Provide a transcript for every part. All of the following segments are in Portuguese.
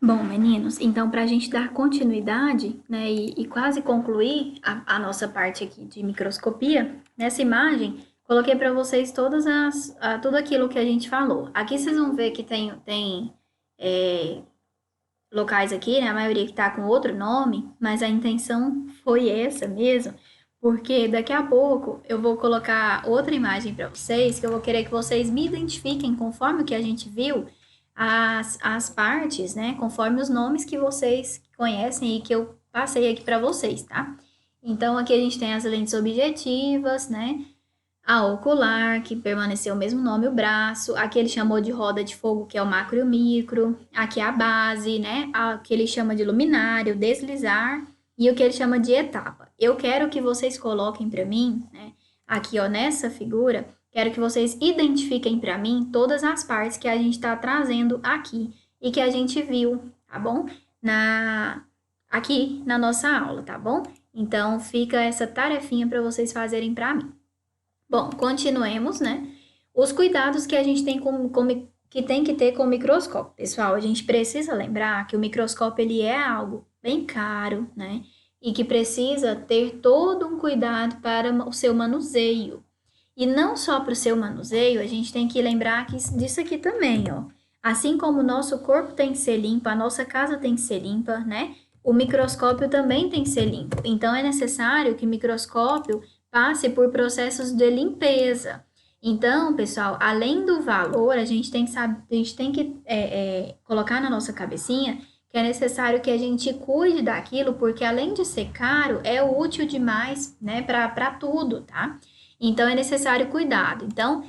Bom, meninos, então para a gente dar continuidade, né, e quase concluir a nossa parte aqui de microscopia, nessa imagem, coloquei para vocês tudo aquilo que a gente falou. Aqui vocês vão ver que tem locais aqui, né, a maioria que está com outro nome, mas a intenção foi essa mesmo, porque daqui a pouco eu vou colocar outra imagem para vocês, que eu vou querer que vocês me identifiquem conforme o que a gente viu, as partes, né, conforme os nomes que vocês conhecem e que eu passei aqui para vocês, tá? Então, aqui a gente tem as lentes objetivas, né? A ocular, que permaneceu o mesmo nome, o braço. Aqui ele chamou de roda de fogo, que é o macro e o micro. Aqui a base, né? A que ele chama de luminário, deslizar. E o que ele chama de etapa. Eu quero que vocês coloquem para mim, né? Aqui, ó, nessa figura, quero que vocês identifiquem para mim todas as partes que a gente está trazendo aqui e que a gente viu, tá bom? Aqui na nossa aula, tá bom? Então, fica essa tarefinha para vocês fazerem para mim. Bom, continuemos, né? Os cuidados que a gente que tem que ter com o microscópio. Pessoal, a gente precisa lembrar que o microscópio ele é algo bem caro, né? E que precisa ter todo um cuidado para o seu manuseio. E não só para o seu manuseio, a gente tem que lembrar disso aqui também, ó. Assim como o nosso corpo tem que ser limpo, a nossa casa tem que ser limpa, né? O microscópio também tem que ser limpo. Então, é necessário que o microscópio passe por processos de limpeza. Então, pessoal, além do valor, a gente tem que saber, a gente tem que colocar na nossa cabecinha que é necessário que a gente cuide daquilo, porque além de ser caro, é útil demais, né, para tudo, tá? Então, é necessário cuidado. Então,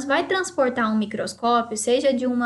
vai transportar um microscópio, seja de um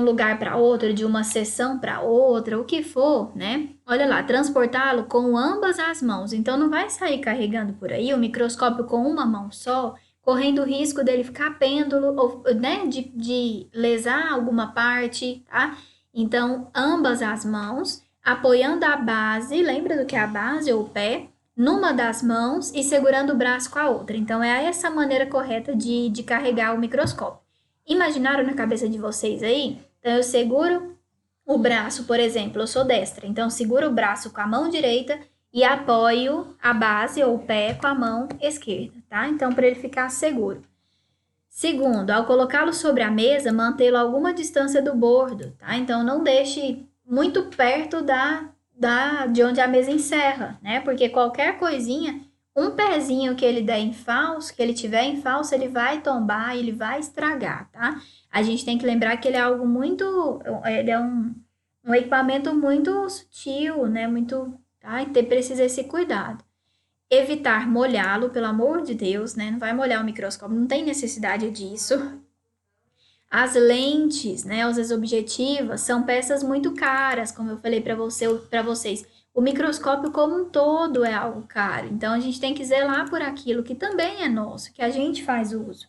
lugar para outro, de uma seção para outra, o que for, né? Olha lá, transportá-lo com ambas as mãos. Então, não vai sair carregando por aí o microscópio com uma mão só, correndo o risco dele ficar pêndulo, ou, né? De lesar alguma parte, tá? Então, ambas as mãos, apoiando a base, lembra do que é a base ou o pé? Numa das mãos e segurando o braço com a outra. Então, é essa maneira correta de carregar o microscópio. Imaginaram na cabeça de vocês aí? Então, eu seguro o braço, por exemplo, eu sou destra, então seguro o braço com a mão direita e apoio a base ou o pé com a mão esquerda, tá? Então, para ele ficar seguro. Segundo, ao colocá-lo sobre a mesa, mantê-lo a alguma distância do bordo, tá? Então, não deixe muito perto de onde a mesa encerra, né? Porque qualquer coisinha, um pezinho que ele der em falso, que ele tiver em falso, ele vai tombar, ele vai estragar, tá? A gente tem que lembrar que ele é algo muito, ele é um equipamento muito sutil, né? Muito, tá? E precisa esse cuidado. Evitar molhá-lo, pelo amor de Deus, né? Não vai molhar o microscópio, não tem necessidade disso. As lentes, né, as objetivas, são peças muito caras, como eu falei para vocês. O microscópio como um todo é algo caro. Então a gente tem que zelar por aquilo que também é nosso, que a gente faz uso.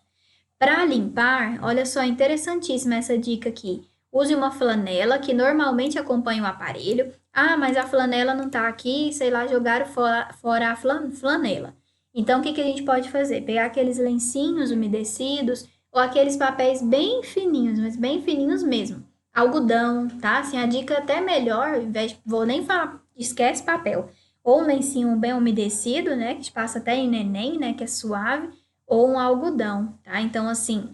Para limpar, olha só, interessantíssima essa dica aqui. Use uma flanela que normalmente acompanha o aparelho. Ah, mas a flanela não está aqui, sei lá, jogaram fora a flanela. Então, o que a gente pode fazer? Pegar aqueles lencinhos umedecidos ou aqueles papéis bem fininhos, mas bem fininhos mesmo. Algodão, tá? Assim, a dica até melhor, ao invés vou nem falar, esquece papel. Ou um lencinho bem umedecido, né? Que passa até em neném, né? Que é suave ou um algodão, tá? Então, assim,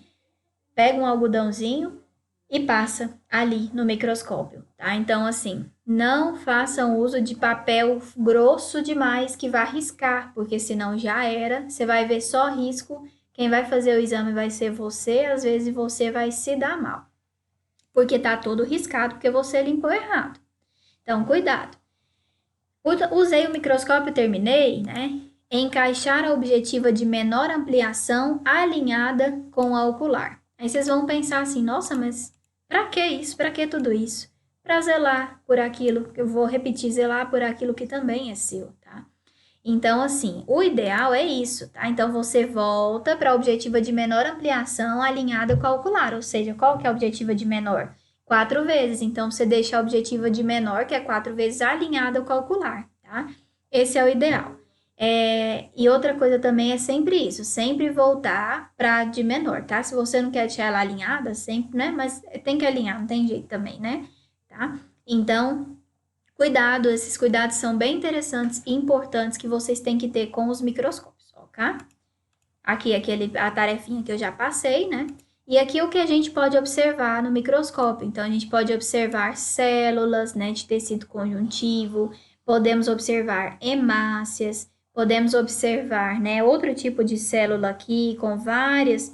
pega um algodãozinho e passa ali no microscópio, tá? Então, assim, não façam uso de papel grosso demais que vai riscar, porque senão já era, você vai ver só risco, quem vai fazer o exame vai ser você, às vezes você vai se dar mal, porque tá todo riscado, porque você limpou errado. Então, cuidado. Usei o microscópio e terminei, né? Encaixar a objetiva de menor ampliação alinhada com a ocular. Aí vocês vão pensar assim, nossa, mas para que isso? Para que tudo isso? Para zelar por aquilo, que eu vou repetir, zelar por aquilo que também é seu, tá? Então, assim, o ideal é isso, tá? Então, você volta para a objetiva de menor ampliação alinhada com a ocular, ou seja, qual que é a objetiva de menor? 4 vezes. Então, você deixa a objetiva de menor, que é 4 vezes, alinhada com a ocular, tá? Esse é o ideal. E outra coisa também é sempre isso, sempre voltar para de menor, tá? Se você não quer deixar ela alinhada, sempre, né? Mas tem que alinhar, não tem jeito também, né? Tá? Então, cuidado, esses cuidados são bem interessantes e importantes que vocês têm que ter com os microscópios, ok? Aqui, a tarefinha que eu já passei, né? E aqui o que a gente pode observar no microscópio. Então, a gente pode observar células, né, de tecido conjuntivo, podemos observar hemácias, podemos observar, né, outro tipo de célula aqui com vários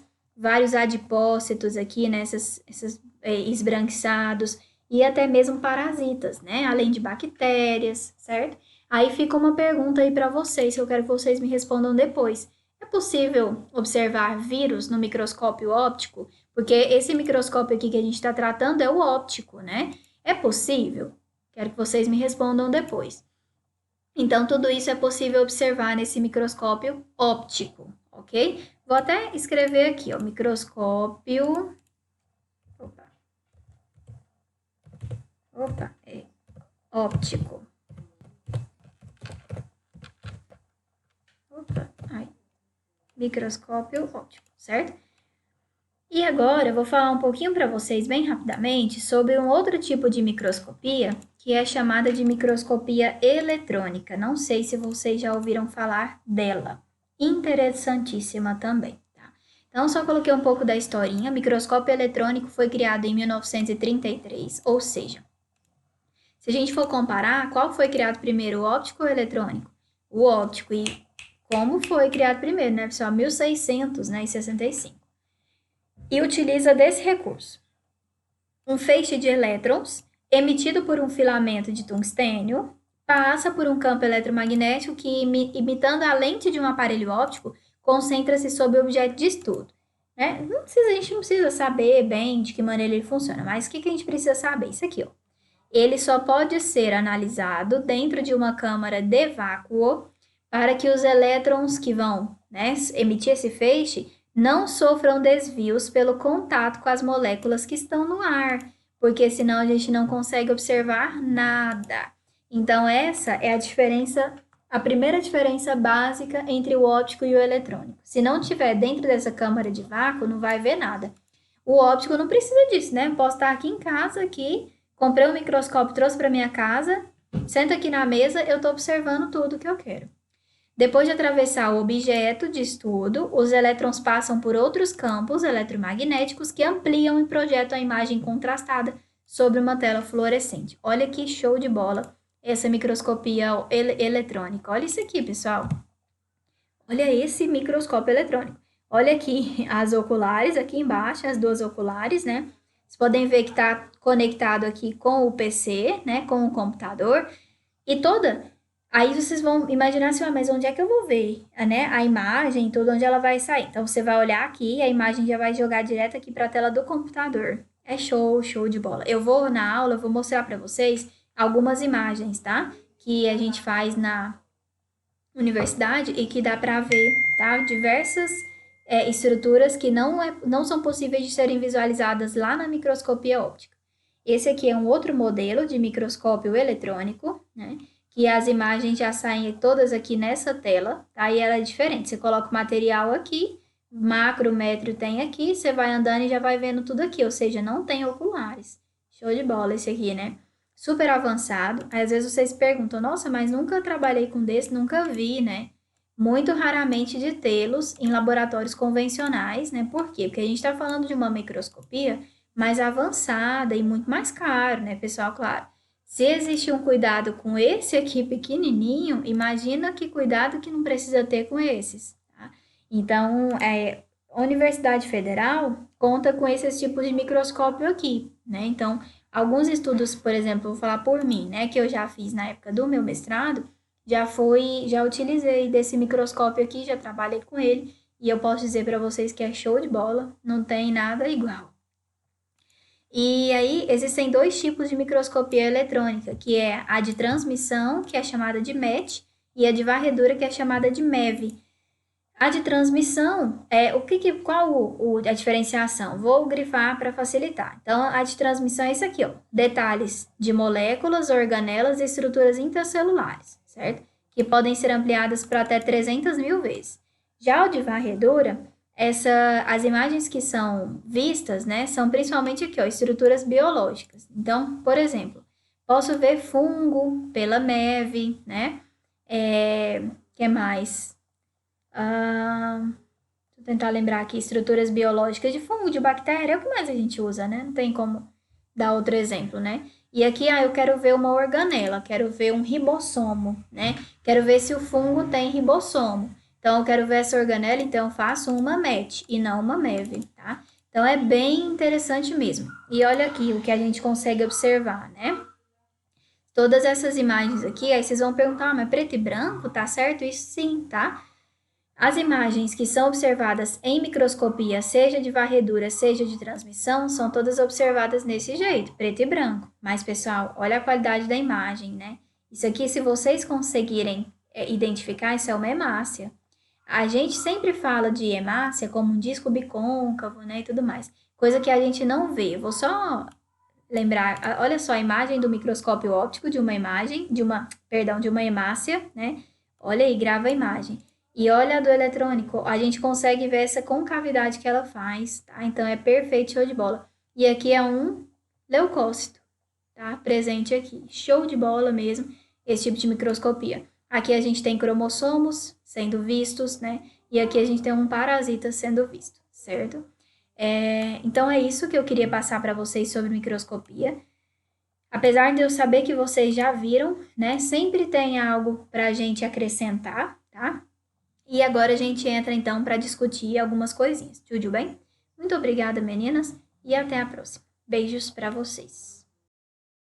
adipócitos aqui, né, esses esbranquiçados, e até mesmo parasitas, né, além de bactérias, certo? Aí fica uma pergunta aí para vocês, que eu quero que vocês me respondam depois. É possível observar vírus no microscópio óptico? Porque esse microscópio aqui que a gente está tratando é o óptico, né? É possível? Quero que vocês me respondam depois. Então, tudo isso é possível observar nesse microscópio óptico, ok? Vou até escrever aqui, ó, microscópio. Óptico. Microscópio óptico, certo? E agora eu vou falar um pouquinho para vocês bem rapidamente sobre um outro tipo de microscopia, que é chamada de microscopia eletrônica. Não sei se vocês já ouviram falar dela. Interessantíssima também, tá? Então, só coloquei um pouco da historinha. O microscópio eletrônico foi criado em 1933, ou seja, se a gente for comparar, qual foi criado primeiro, o óptico ou o eletrônico? O óptico. E como foi criado primeiro, né, pessoal? 1600, né, e 65. E utiliza desse recurso. Um feixe de elétrons emitido por um filamento de tungstênio passa por um campo eletromagnético que, imitando a lente de um aparelho óptico, concentra-se sobre o objeto de estudo. Né? A gente não precisa saber bem de que maneira ele funciona, mas o que a gente precisa saber? Isso aqui, ó. Ele só pode ser analisado dentro de uma câmara de vácuo para que os elétrons que vão, né, emitir esse feixe não sofram desvios pelo contato com as moléculas que estão no ar, porque senão a gente não consegue observar nada. Então, essa é a diferença, a primeira diferença básica entre o óptico e o eletrônico. Se não tiver dentro dessa câmara de vácuo, não vai ver nada. O óptico não precisa disso, né? Posso estar aqui em casa, aqui, comprei um microscópio, trouxe para minha casa, sento aqui na mesa, eu estou observando tudo que eu quero. Depois de atravessar o objeto de estudo, os elétrons passam por outros campos eletromagnéticos que ampliam e projetam a imagem contrastada sobre uma tela fluorescente. Olha que show de bola essa microscopia eletrônica. Olha isso aqui, pessoal. Olha esse microscópio eletrônico. Olha aqui as oculares, aqui embaixo, as duas oculares, né? Vocês podem ver que está conectado aqui com o PC, né? Com o computador. E aí vocês vão imaginar assim, mas onde é que eu vou ver, né? A imagem, tudo, onde ela vai sair. Então, você vai olhar aqui e a imagem já vai jogar direto aqui para a tela do computador. É show de bola. Eu vou na aula, eu vou mostrar para vocês algumas imagens, tá? Que a gente faz na universidade e que dá para ver, tá? Diversas estruturas que não são possíveis de serem visualizadas lá na microscopia óptica. Esse aqui é um outro modelo de microscópio eletrônico, né? Que as imagens já saem todas aqui nessa tela, tá? E ela é diferente. Você coloca o material aqui, macro, metro tem aqui, você vai andando e já vai vendo tudo aqui, ou seja, não tem oculares. Show de bola esse aqui, né? Super avançado. Aí, às vezes vocês perguntam, nossa, mas nunca trabalhei com desse, nunca vi, né? Muito raramente de tê-los em laboratórios convencionais, né? Por quê? Porque a gente está falando de uma microscopia mais avançada e muito mais caro, né, pessoal? Claro. Se existe um cuidado com esse aqui pequenininho, imagina que cuidado que não precisa ter com esses, tá? Então, a Universidade Federal conta com esses tipos de microscópio aqui, né? Então, alguns estudos, por exemplo, vou falar por mim, né, que eu já fiz na época do meu mestrado, já utilizei desse microscópio aqui, já trabalhei com ele, e eu posso dizer para vocês que é show de bola, não tem nada igual. E aí, existem dois tipos de microscopia eletrônica, que é a de transmissão, que é chamada de MET, e a de varredura, que é chamada de MEV. A de transmissão, qual a diferenciação? Vou grifar para facilitar. Então, a de transmissão é isso aqui, ó. Detalhes de moléculas, organelas e estruturas intracelulares, certo? que podem ser ampliadas para até 300 mil vezes. Já o de varredura, as imagens que são vistas, né, são principalmente aqui, ó, estruturas biológicas. Então, por exemplo, posso ver fungo pela neve, né? Que mais? Vou tentar lembrar aqui, estruturas biológicas de fungo, de bactéria, é o que mais a gente usa, né? Não tem como dar outro exemplo, né? E aqui, eu quero ver uma organela, quero ver um ribossomo, né? Quero ver se o fungo tem ribossomo. Então, eu quero ver essa organela, então eu faço uma MET e não uma MEV, tá? Então, é bem interessante mesmo. E olha aqui o que a gente consegue observar, né? Todas essas imagens aqui, aí vocês vão perguntar, mas preto e branco, tá certo? Isso sim, tá? As imagens que são observadas em microscopia, seja de varredura, seja de transmissão, são todas observadas desse jeito, preto e branco. Mas, pessoal, olha a qualidade da imagem, né? Isso aqui, se vocês conseguirem identificar, isso é uma hemácia. A gente sempre fala de hemácia como um disco bicôncavo, né, e tudo mais. Coisa que a gente não vê. Eu vou só lembrar, olha só a imagem do microscópio óptico de uma de uma hemácia, né? Olha aí, grava a imagem. E olha a do eletrônico, a gente consegue ver essa concavidade que ela faz, tá? Então é perfeito, show de bola. E aqui é um leucócito, tá? Presente aqui. Show de bola mesmo, esse tipo de microscopia. Aqui a gente tem cromossomos sendo vistos, né? E aqui a gente tem um parasita sendo visto, certo? Então é isso que eu queria passar para vocês sobre microscopia. Apesar de eu saber que vocês já viram, né? Sempre tem algo para a gente acrescentar, tá? E agora a gente entra então para discutir algumas coisinhas. Tudo bem? Muito obrigada, meninas, e até a próxima. Beijos para vocês.